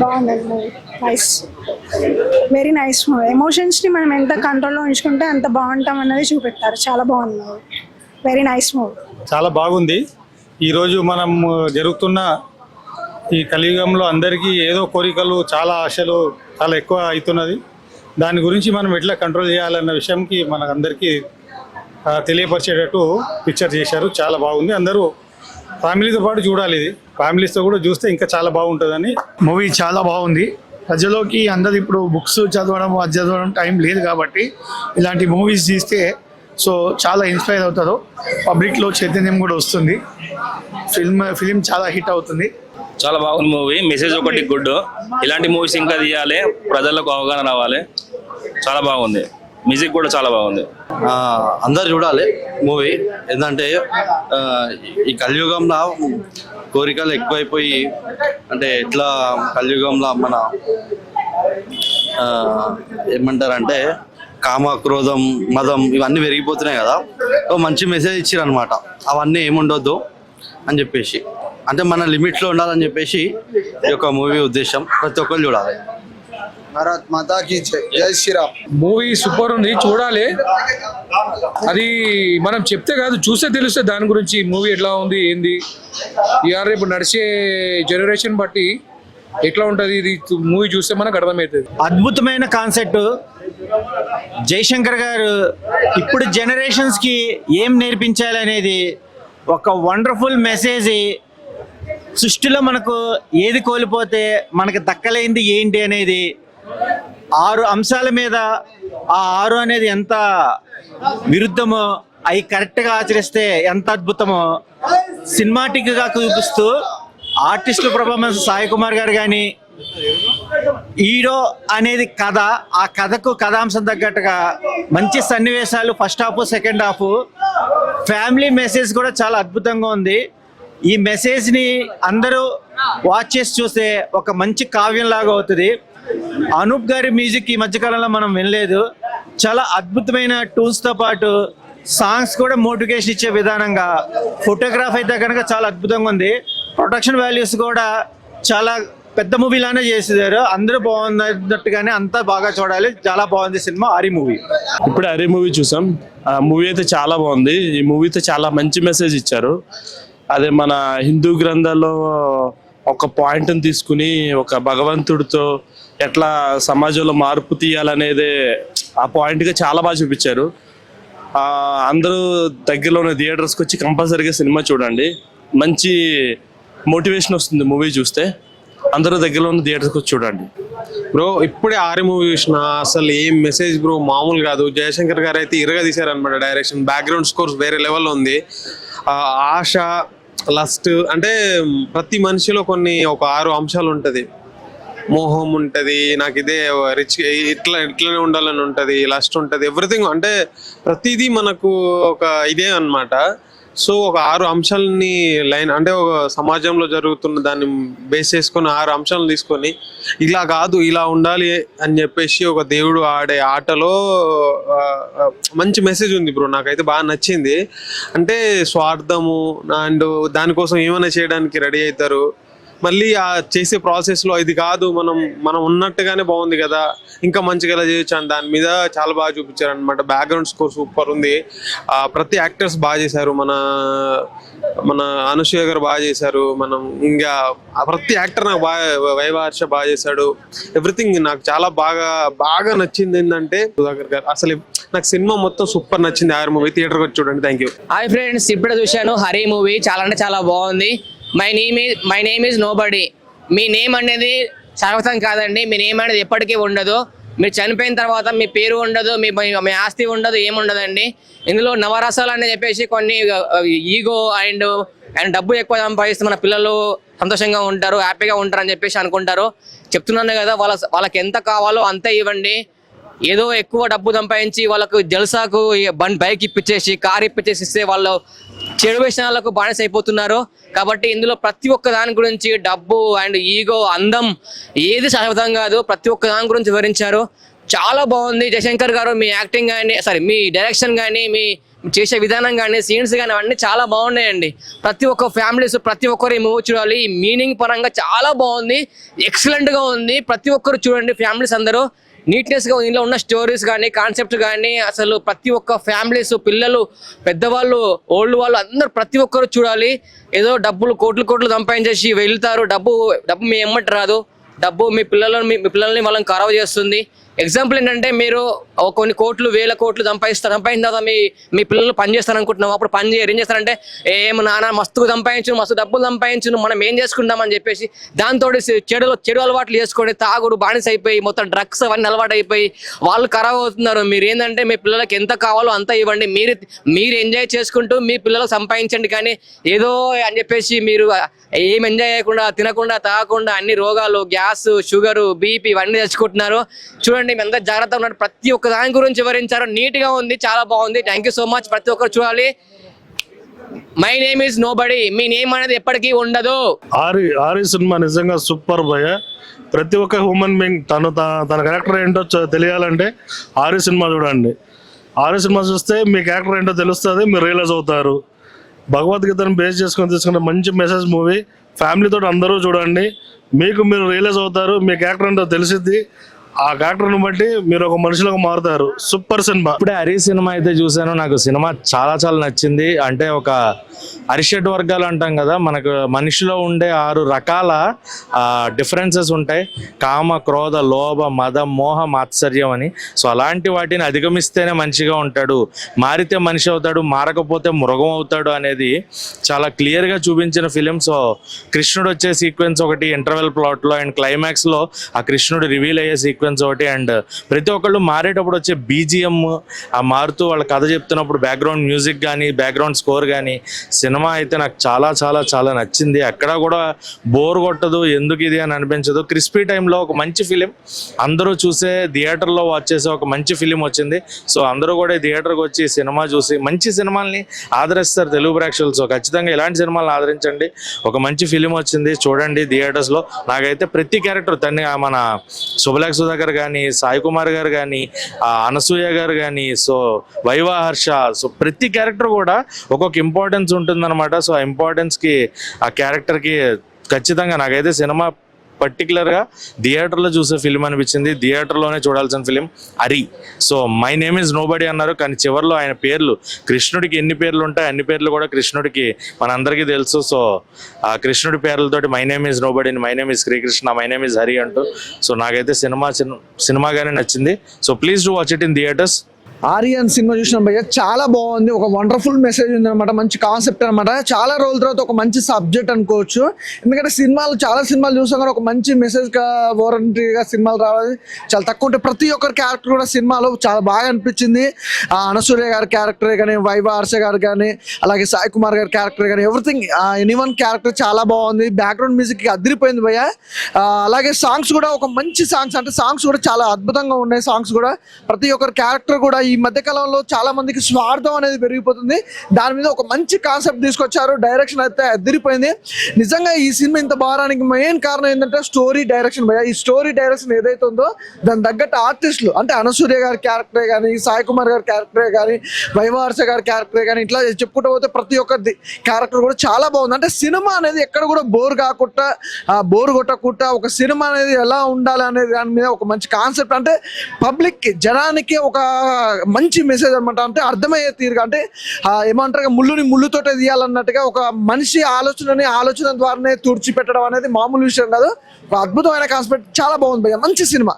బాగుందండి movie. Nice, very nice movie. ఎమోషన్స్ని మనం ఎంత కంట్రోల్లో ఉంచుకుంటే అంత బాగుంటాం అన్నది చూపెట్టారు. చాలా బాగుంది మూవీ, వెరీ నైస్ మూవీ. చాలా బాగుంది. ఈరోజు మనం జరుగుతున్న ఈ కలియుగంలో అందరికీ ఏదో కోరికలు, చాలా ఆశలు చాలా ఎక్కువ అవుతున్నది. దాని గురించి మనం ఎట్లా కంట్రోల్ చేయాలన్న విషయంకి మనకందరికీ తెలియపరిచేటట్టు పిక్చర్ చేశారు. చాలా బాగుంది. అందరూ ఫ్యామిలీతో పాటు చూడాలి. ఇది ఫ్యామిలీస్తో కూడా చూస్తే ఇంకా చాలా బాగుంటుందని. మూవీ చాలా బాగుంది. ప్రజలోకి అందరు ఇప్పుడు బుక్స్ చదవడం, అది చదవడం టైం లేదు కాబట్టి ఇలాంటి మూవీస్ తీస్తే సో చాలా ఇన్స్పైర్ అవుతారు. పబ్లిక్లో చైతన్యం కూడా వస్తుంది. ఫిలిం చాలా హిట్ అవుతుంది. చాలా బాగుంది మూవీ. మెసేజ్ ఒకటి గుడ్. ఇలాంటి మూవీస్ ఇంకా తీయాలి, ప్రజలకు అవగాహన రావాలి. చాలా బాగుంది. మ్యూజిక్ కూడా చాలా బాగుంది. అందరు చూడాలి మూవీ. ఏంటంటే ఈ కలియుగంలో కోరికలు ఎక్కువైపోయి, అంటే ఎట్లా కలియుగంలో మన ఏమంటారంటే కామ, క్రోధం, మదం ఇవన్నీ పెరిగిపోతున్నాయి కదా. మంచి మెసేజ్ ఇచ్చారు అనమాట. అవన్నీ ఏముండొద్దు అని చెప్పేసి, అంటే మన లిమిట్లో ఉండాలని చెప్పేసి ఈ యొక్క మూవీ ఉద్దేశం. ప్రతి ఒక్కరు చూడాలి. భారత్ మాతా కీ జై శ్రీరామ్. మూవీ సూపర్ ఉంది, చూడాలి. అది మనం చెప్తే కాదు, చూస్తే తెలుస్తే దాని గురించి మూవీ ఎట్లా ఉంది ఏంది. ఇవాళ ఇప్పుడు నడిచే జనరేషన్ బట్టి ఎట్లా ఉంటుంది ఇది మూవీ చూస్తే మనకు అర్థమవుతుంది. అద్భుతమైన కాన్సెప్ట్. జయశంకర్ గారు ఇప్పుడు జనరేషన్స్కి ఏం నేర్పించాలి అనేది ఒక వండర్ఫుల్ మెసేజ్. సృష్టిలో మనకు ఏది కోల్పోతే మనకు దక్కలేంది ఏంటి అనేది 6 అంశాల మీద, ఆ 6 అనేది ఎంత విరుద్ధమో అవి కరెక్ట్గా ఆచరిస్తే ఎంత అద్భుతమో సినిమాటిక్గా చూపిస్తూ ఆర్టిస్టుల పర్ఫార్మెన్స్ సాయి కుమార్ గారు కానీ, హీరో అనేది కథ, ఆ కథకు కథాంశం తగ్గట్టుగా మంచి సన్నివేశాలు, first half second half, family message కూడా చాలా అద్భుతంగా ఉంది. ఈ మెసేజ్ని అందరూ వాచ్ చేసి చూస్తే ఒక మంచి కావ్యం లాగా అవుతుంది. అనూప్ గారి మ్యూజిక్ ఈ మధ్యకాలంలో మనం వినలేదు. చాలా అద్భుతమైన టూన్స్తో పాటు సాంగ్స్ కూడా మోటివేషన్ ఇచ్చే విధానంగా, ఫోటోగ్రాఫ్ అయితే కనుక చాలా అద్భుతంగా ఉంది. ప్రొడక్షన్ వాల్యూస్ కూడా చాలా పెద్ద మూవీలానే చేసేదారు. అందరూ బాగున్నట్టుగానే అంతా బాగా చూడాలి. చాలా బాగుంది సినిమా. హరి మూవీ ఇప్పుడు హరి మూవీ చూసాం. ఆ మూవీ అయితే చాలా బాగుంది. ఈ మూవీతో చాలా మంచి మెసేజ్ ఇచ్చారు. అదే మన హిందూ గ్రంథాల్లో ఒక పాయింట్ని తీసుకుని ఒక భగవంతుడితో ఎట్లా సమాజంలో మార్పు తీయాలనేది ఆ పాయింట్గా చాలా బాగా చూపించారు. అందరూ దగ్గరలో ఉన్న థియేటర్స్కి వచ్చి కంపల్సరీగా సినిమా చూడండి. మంచి మోటివేషన్ వస్తుంది మూవీ చూస్తే. అందరూ దగ్గరలో ఉన్న థియేటర్స్కి వచ్చి చూడండి. బ్రో ఇప్పుడే ఆరి మూవీ చూసిన, అసలు ఏం మెసేజ్ బ్రో, మామూలు కాదు. జయశంకర్ గారు అయితే ఇరగా తీశారనమాట. డైరెక్షన్, బ్యాక్గ్రౌండ్ స్కోర్స్ వేరే లెవెల్లో ఉంది. ఆశ, లస్ట్, అంటే ప్రతి మనిషిలో ఒక 6 అంశాలు ఉంటుంది. మోహం ఉంటుంది, నాకు ఇదే రిచ్ ఇట్లనే ఉండాలని ఉంటుంది, లస్ట్ ఉంటుంది, ఎవ్రీథింగ్. అంటే ప్రతిదీ మనకు ఒక ఇదే అన్నమాట. సో ఒక 6 అంశాలని లైన్, అంటే ఒక సమాజంలో జరుగుతున్న దాన్ని బేస్ చేసుకొని 6 అంశాలను తీసుకొని ఇలా కాదు ఇలా ఉండాలి అని చెప్పేసి ఒక దేవుడు ఆడే ఆటలో మంచి మెసేజ్ ఉంది బ్రో. నాకైతే బాగా నచ్చింది. అంటే స్వార్థము అండ్ దానికోసం ఏమైనా చేయడానికి రెడీ అవుతారు. మళ్ళీ ఆ చేసే ప్రాసెస్లో ఇది కాదు, మనం ఉన్నట్టుగానే బాగుంది కదా, ఇంకా మంచిగా ఎలా చేయొచ్చు అని దాని మీద చాలా బాగా చూపించారు అనమాట. బ్యాక్గ్రౌండ్ స్కోర్ సూపర్ ఉంది. ప్రతి యాక్టర్స్ బాగా చేశారు. మన అనుసూయ గారు బాగా చేశారు. మనం ఇంకా ప్రతి యాక్టర్ నాకు బాగా, వైవాహర్ష బాగా చేశాడు. ఎవ్రీథింగ్ నాకు చాలా బాగా నచ్చింది. ఏంటంటే సుధాకర్ గారు అసలు నాకు సినిమా మొత్తం సూపర్ నచ్చింది. హరి మూవీ థియేటర్కి వచ్చి చూడండి. Thank you. హాయ్ ఫ్రెండ్స్, ఇప్పుడే చూశాను హరి మూవీ. చాలా అంటే చాలా బాగుంది. My name is nobody. Me name అనేది శాశ్వతం కాదండి. మీ నేమ్ అనేది ఎప్పటికీ ఉండదు. మీరు చనిపోయిన తర్వాత మీ పేరు ఉండదు, మీ ఆస్తి ఉండదు, ఏముండదండి. ఇందులో నవరసాలు అని చెప్పేసి కొన్ని ఈగో అండ్ డబ్బు ఎక్కువ సంపాదిస్తే మన పిల్లలు సంతోషంగా ఉంటారు, హ్యాపీగా ఉంటారు అని చెప్పేసి అనుకుంటారు. చెప్తున్నాను కదా, వాళ్ళకి ఎంత కావాలో అంతే ఇవ్వండి. ఏదో ఎక్కువ డబ్బు సంపాదించి వాళ్ళకు జల్సాకు బైక్ ఇప్పించేసి, కార్ ఇప్పించేసి ఇస్తే వాళ్ళు చెడు వ్యసనాలకు బానిస అయిపోతున్నారు. కాబట్టి ఇందులో ప్రతి ఒక్క దాని గురించి, డబ్బు అండ్ ఈగో, అందం ఏది శాశ్వతం కాదు, ప్రతి ఒక్క దాని గురించి వివరించారు. చాలా బాగుంది. జయశంకర్ గారు మీ యాక్టింగ్ కానీ, మీ డైరెక్షన్ కానీ, మీ చేసే విధానం కానీ సీన్స్ కానీ అవన్నీ చాలా బాగున్నాయండి. ప్రతి ఒక్క ఫ్యామిలీస్ ప్రతి ఒక్కరు ఈ మూవీ చూడాలి. ఈ మీనింగ్ పరంగా చాలా బాగుంది, ఎక్సలెంట్గా ఉంది. ప్రతి ఒక్కరు చూడండి, ఫ్యామిలీస్ అందరూ నీట్నెస్గా ఇందులో ఉన్న స్టోరీస్ కానీ కాన్సెప్ట్ కానీ అసలు ప్రతి ఒక్క ఫ్యామిలీస్, పిల్లలు, పెద్దవాళ్ళు, ఓల్డ్ వాళ్ళు అందరూ ప్రతి ఒక్కరు చూడాలి. ఏదో డబ్బులు కోట్లు సంపాదించేసి వెళ్తారు, డబ్బు మీ ఎమ్మటి రాదు. డబ్బు మీ పిల్లల్ని వాళ్ళని ఖరాబ్ చేస్తుంది. ఎగ్జాంపుల్ ఏంటంటే మీరు కొన్ని కోట్లు, వేల కోట్లు సంపాదిన తర్వాత మీ పిల్లలు పని చేస్తారు అనుకుంటున్నాం. అప్పుడు పని చేయరు. ఏం చేస్తారంటే నాన్న మస్తు డబ్బులు సంపాదించు, మనం ఏం చేసుకుంటామని చెప్పేసి దాంతో చెడు అలవాట్లు చేసుకొని తాగుడు బానిస అయిపోయి మొత్తం డ్రగ్స్ అవన్నీ అలవాటు అయిపోయి వాళ్ళు ఖరాబ్ అవుతున్నారు. మీరు ఏంటంటే మీ పిల్లలకి ఎంత కావాలో అంత ఇవ్వండి, మీరు ఎంజాయ్ చేసుకుంటూ మీ పిల్లలకు సంపాదించండి. కానీ ఏదో అని చెప్పేసి మీరు ఏం ఎంజాయ్ చేయకుండా, తినకుండా, తాగకుండా అన్ని రోగాలు, గ్యాస్, షుగర్, బీపీ ఇవన్నీ తెచ్చుకుంటున్నారు. చూడండి, మీ అందరూ జాగ్రత్తగా ఉన్నారు. ప్రతి ఒక్క దాని గురించి వివరించారు, నీట్ గా ఉంది, చాలా బాగుంది. Thank you so much. ప్రతి ఒక్కరు చూడాలి. My name is nobody. Me name అనేది ఎప్పటికీ ఉండదు. ఆరి సినిమా నిజంగా సూపర్ భయ. ప్రతి ఒక్క హ్యూమన్ బీయింగ్ తన క్యారెక్టర్ ఏంటో తెలియాలంటే ఆరి సినిమా చూడండి. ఆరి సినిమా చూస్తే మీ క్యారెక్టర్ ఏంటో తెలుస్తుంది, మీరు రియలైజ్ అవుతారు. భగవద్గీతను బేస్ చేసుకొని తీసుకునే మంచి మెసేజ్ మూవీ. ఫ్యామిలీతో అందరూ చూడండి, మీరు రియలైజ్ అవుతారు, మీ క్యారెక్టర్ ఏంటో తెలిసిద్ది. ఆ క్యారెక్టర్ని బట్టి మీరు ఒక మనిషిలోకి మారుతారు. Super cinema. ఇప్పుడే హరి సినిమా అయితే చూశాను, నాకు సినిమా చాలా చాలా నచ్చింది. అంటే ఒక అరిషడ్ వర్గాలు అంటాం కదా, మనకు మనిషిలో ఉండే 6 రకాల డిఫరెన్సెస్ ఉంటాయి. కామ, క్రోధ, లోభ, మద, మోహ, మాత్సర్యం అని. సో అలాంటి వాటిని అధిగమిస్తేనే మనిషిగా ఉంటాడు, మారితే మనిషి అవుతాడు, మారకపోతే మృగం అవుతాడు అనేది చాలా క్లియర్గా చూపించిన ఫిలిం. సో కృష్ణుడు వచ్చే సీక్వెన్స్ ఒకటి ఇంటర్వెల్ ప్లాట్లో, అండ్ క్లైమాక్స్లో ఆ కృష్ణుడు రివీల్ అయ్యే సీక్వెన్స్ ఒకటి, అండ్ ప్రతి ఒక్కళ్ళు మారేటప్పుడు వచ్చే బీజిఎం మారుతూ వాళ్ళ కథ చెప్తున్నప్పుడు బ్యాక్గ్రౌండ్ మ్యూజిక్ కానీ బ్యాక్గ్రౌండ్ స్కోర్ కానీ, సినిమా అయితే నాకు చాలా చాలా చాలా నచ్చింది. ఎక్కడా కూడా బోర్ కొట్టదు, ఎందుకు ఇది అని అనిపించదు. క్రిస్పీ టైంలో ఒక మంచి ఫిలిం, అందరూ చూసే థియేటర్లో వాచ్ చేసే ఒక మంచి ఫిలిం వచ్చింది. సో అందరూ కూడా థియేటర్కి వచ్చి సినిమా చూసి మంచి సినిమాల్ని ఆదరిస్తారు తెలుగు ప్రేక్షకులు. సో ఖచ్చితంగా ఇలాంటి సినిమాలను ఆదరించండి. ఒక మంచి ఫిలిం వచ్చింది, చూడండి థియేటర్స్లో. నాకైతే ప్రతి క్యారెక్టర్ మన శుభలేఖ సుధాకర్ కానీ, సాయి కుమార్ గారు కానీ, అనసూయ గారు కానీ, సో వైవా హర్ష, సో ప్రతి క్యారెక్టర్ కూడా ఒక్కొక్క ఇంపార్టెన్స్ ఉంటుందన్నమాట. సో ఆ ఇంపార్టెన్స్కి, ఆ క్యారెక్టర్కి ఖచ్చితంగా నాకైతే సినిమా పర్టికులర్గా థియేటర్లో చూసే ఫిలిం అనిపించింది. థియేటర్లోనే చూడాల్సిన film Hari. So my name is nobody అన్నారు, కానీ చివరిలో ఆయన పేర్లు, కృష్ణుడికి ఎన్ని పేర్లు ఉంటాయి అన్ని పేర్లు కూడా కృష్ణుడికి మనందరికీ తెలుసు. సో ఆ కృష్ణుడి పేర్లతోటి my name is nobody, my name is Srikrishna, my name is Hari అంటూ. సో నాకైతే సినిమాగానే నచ్చింది. So please do watch it in theatres. Aryan సినిమా చూసినాం భయ్య, చాలా బాగుంది. ఒక వండర్ఫుల్ మెసేజ్ ఉంది అనమాట, మంచి కాన్సెప్ట్ అనమాట. చాలా రోజుల తర్వాత ఒక మంచి సబ్జెక్ట్ అనుకోవచ్చు. ఎందుకంటే చాలా సినిమాలు చూసాం కానీ ఒక మంచి మెసేజ్ వారంటీగా సినిమాలు రావాలి చాలా తక్కువ ఉంటాయి. ప్రతి ఒక్కరి క్యారెక్టర్ కూడా సినిమాలో చాలా బాగా అనిపించింది. అనసూయ గారి క్యారెక్టర్ కానీ, వైవా హర్ష గారు కానీ, అలాగే సాయి కుమార్ గారి క్యారెక్టర్ కానీ, ఎవ్రీథింగ్ ఎనీవన్ క్యారెక్టర్ చాలా బాగుంది. బ్యాక్గ్రౌండ్ మ్యూజిక్ అదిరిపోయింది భయ్య. అలాగే సాంగ్స్ కూడా ఒక మంచి సాంగ్స్, అంటే సాంగ్స్ కూడా చాలా అద్భుతంగా ఉన్నాయి. సాంగ్స్ కూడా ప్రతి ఒక్కరి క్యారెక్టర్ కూడా ఈ మధ్య కాలంలో చాలా మందికి స్వార్థం అనేది పెరిగిపోతుంది, దాని మీద ఒక మంచి కాన్సెప్ట్ తీసుకొచ్చారు. డైరెక్షన్ అయితే అదిరిపోయింది. నిజంగా ఈ సినిమా ఇంత బాగానికి మెయిన్ కారణం ఏంటంటే స్టోరీ డైరెక్షన్ భయ్య. ఈ స్టోరీ డైరెక్షన్ ఏదైతే ఉందో దాని తగ్గట్టు ఆర్టిస్టులు, అంటే అనసూయ గారి క్యారెక్టరే కానీ, సాయి కుమార్ గారి క్యారెక్టరే కానీ, వైవా హర్ష గారి క్యారెక్టరే కానీ, ఇట్లా చెప్పుకుంటూ పోతే ప్రతి ఒక్క క్యారెక్టర్ కూడా చాలా బాగుంది. అంటే సినిమా అనేది ఎక్కడ కూడా బోర్ కొట్టకుండా ఒక సినిమా అనేది ఎలా ఉండాలి అనేది దాని మీద ఒక మంచి కాన్సెప్ట్, అంటే పబ్లిక్ జనానికి ఒక మంచి మెసేజ్ అనమాట. అంటే అర్థమయ్యే తీరుగా, అంటే ఏమంటారు ముళ్ళుతోటే తీయాలన్నట్టుగా ఒక మనిషి ఆలోచన ద్వారానే తుడిచిపెట్టడం అనేది మామూలు విషయం కాదు. ఒక అద్భుతమైన కాన్సెప్ట్, చాలా బాగుంది భయ్య, మంచి సినిమా.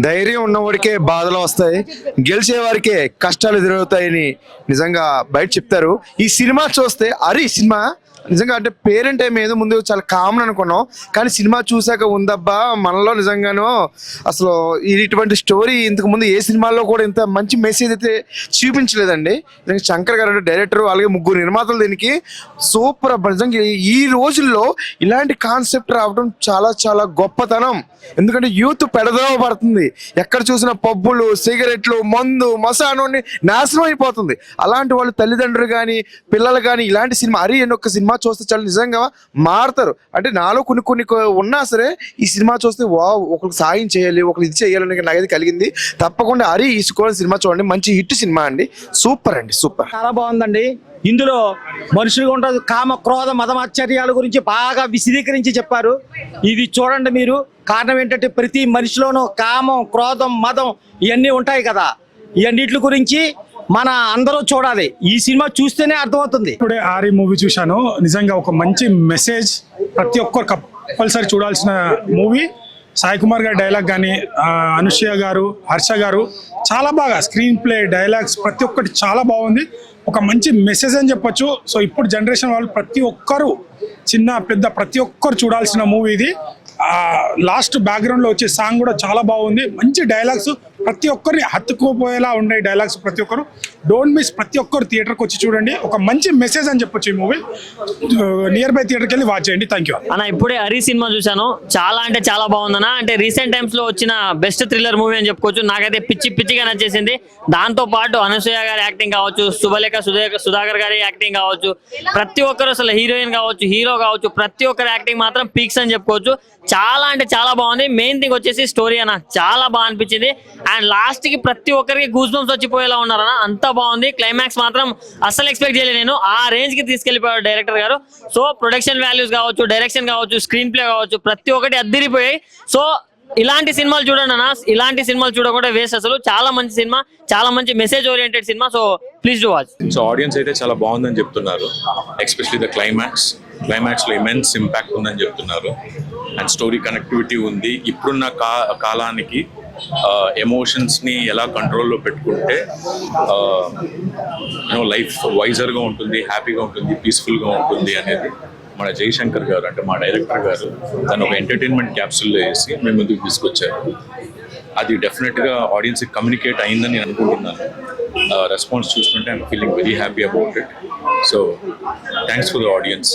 ధైర్యం ఉన్నవాడికే బాధలు వస్తాయి, గెలిచే వారికే కష్టాలు ఎదురవుతాయని నిజంగా బయట చెప్తారు. ఈ సినిమా చూస్తే హరి సినిమా నిజంగా, అంటే పేరెంట్ టైం ఏదో ముందు చాలా కామన్ అనుకున్నాం, కానీ సినిమా చూసాక ఉందబ్బా మనలో నిజంగానో అసలు ఇటువంటి స్టోరీ ఇంతకు ముందు ఏ సినిమాల్లో కూడా ఇంత మంచి మెసేజ్ అయితే చూపించలేదండి. శంకర్ గారు డైరెక్టర్, అలాగే 3 నిర్మాతలు దీనికి సూపర్. నిజంగా ఈ రోజుల్లో ఇలాంటి కాన్సెప్ట్ రావడం చాలా చాలా గొప్పతనం. ఎందుకంటే యూత్ పెడదోవ పడుతుంది, ఎక్కడ చూసిన పబ్బులు, సిగరెట్లు, మందు, మసాను నాశనం అయిపోతుంది. అలాంటి వాళ్ళు తల్లిదండ్రులు కానీ, పిల్లలు కానీ ఇలాంటి సినిమా హరి అని ఒక సినిమా సినిమా చూస్తే చాలా నిజంగా మారుతారు. అంటే నాలో కొన్ని ఉన్నా సరే ఈ సినిమా చూస్తే ఒకరికి సాయం చేయాలి, ఒకరు ఇది చేయాలని నాకైతే కలిగింది. తప్పకుండా హరి ఈసుకోవాలని సినిమా చూడండి, మంచి హిట్ సినిమా అండి, సూపర్ అండి, సూపర్. చాలా బాగుందండి. ఇందులో మనుషులుగా ఉంటుంది కామ క్రోధ మదమాశ్చర్యాల గురించి బాగా విశదీకరించి చెప్పారు. ఇది చూడండి మీరు. కారణం ఏంటంటే ప్రతి మనిషిలోనూ కామం, క్రోధం, మదం ఇవన్నీ ఉంటాయి కదా. ఇవన్నిటి గురించి మన అందరూ చూడాలి. ఈ సినిమా చూస్తేనే అర్థమవుతుంది. ఇప్పుడే ఆరి మూవీ చూశాను. నిజంగా ఒక మంచి మెసేజ్, ప్రతి ఒక్కరు కంపల్సరీ చూడాల్సిన మూవీ. సాయి కుమార్ గారి డైలాగ్ కానీ, అనుష్య గారు, హర్ష గారు చాలా బాగా స్క్రీన్ ప్లే, డైలాగ్స్ ప్రతి ఒక్కటి చాలా బాగుంది. ఒక మంచి మెసేజ్ అని చెప్పొచ్చు. సో ఇప్పుడు జనరేషన్ వాళ్ళు ప్రతి ఒక్కరు, చిన్న పెద్ద ప్రతి ఒక్కరు చూడాల్సిన మూవీ ఇది. లాస్ట్ బ్యాక్గ్రౌండ్లో వచ్చే సాంగ్ కూడా చాలా బాగుంది. మంచి డైలాగ్స్, ప్రతి ఒక్కరిని హత్తుకుపోయేలా ఉండే డైలాగ్స్. ప్రతి ఒక్కరు డోంట్ మిస్, ప్రతి ఒక్కరు థియేటర్కి వచ్చి చూడండి. ఒక మంచి మెసేజ్ అని చెప్పొచ్చు ఈ మూవీ. నియర్ బై థియేటర్కి వెళ్ళి వాచ్ చేయండి. థ్యాంక్ యూ అన్న. ఇప్పుడే హరి సినిమా చూశాను, చాలా అంటే చాలా బాగుందన్న. అంటే రీసెంట్ టైమ్స్ లో వచ్చిన బెస్ట్ థ్రిల్లర్ మూవీ అని చెప్పుకోవచ్చు. నాకైతే పిచ్చిగా నచ్చేసింది. దాంతో పాటు అనసూయ గారి యాక్టింగ్ కావచ్చు, శుభలేఖ సుధాకర్ గారి యాక్టింగ్ కావచ్చు, ప్రతి ఒక్కరు అసలు హీరోయిన్ కావచ్చు, హీరో కావచ్చు, ప్రతి ఒక్కరి యాక్టింగ్ మాత్రం పీక్స్ అని చెప్పుకోవచ్చు. చాలా అంటే చాలా బాగుంది. మెయిన్ థింగ్ వచ్చేసి స్టోరీ అన్న చాలా బాగా అనిపించింది. అండ్ లాస్ట్ కి ప్రతి ఒక్కరికి గూస్ బంప్స్ వచ్చిపోయేలా ఉన్నారన్న, అంత బాగుంది. క్లైమాక్స్ మాత్రం అస్సలు ఎక్స్పెక్ట్ చేయలేదు నేను. ఆ రేంజ్ కి తీసుకెళ్లిపోయాడు డైరెక్టర్ గారు. సో ప్రొడక్షన్ వాల్యూస్ కావచ్చు, డైరెక్షన్ కావచ్చు, స్క్రీన్ ప్లే కావచ్చు, ప్రతి ఒక్కటి అద్దిరిపోయాయి. సో ఇలాంటి సినిమాలు చూడండి అన్న, ఇలాంటి సినిమాలు చూడకుండా వేస్ట్ అసలు. చాలా మంచి సినిమా, చాలా మంచి message oriented cinema. So please do watch. So audience అయితే చాలా బాగుందని చెప్తున్నారు. ఎస్పెషలీ ద క్లైమాక్స్ లో ఇమెన్స్ ఇంపాక్ట్ ఉందని చెప్తున్నారు. అండ్ స్టోరీ కనెక్టివిటీ ఉంది. ఇప్పుడున్న కాలానికి ఎమోషన్స్ని ఎలా కంట్రోల్లో పెట్టుకుంటే లైఫ్ వైజర్గా ఉంటుంది, హ్యాపీగా ఉంటుంది, పీస్ఫుల్గా ఉంటుంది అనేది మన జయశంకర్ గారు, అంటే మా డైరెక్టర్ గారు, తను ఒక ఎంటర్టైన్మెంట్ క్యాప్సూల్లో వేసి మేము ముందుకు తీసుకొచ్చారు. అది డెఫినెట్గా ఆడియన్స్కి కమ్యూనికేట్ అయిందని నేను అనుకుంటున్నాను. రెస్పాన్స్ చూస్తుంటే I'm feeling very happy about it. So thanks for the audience.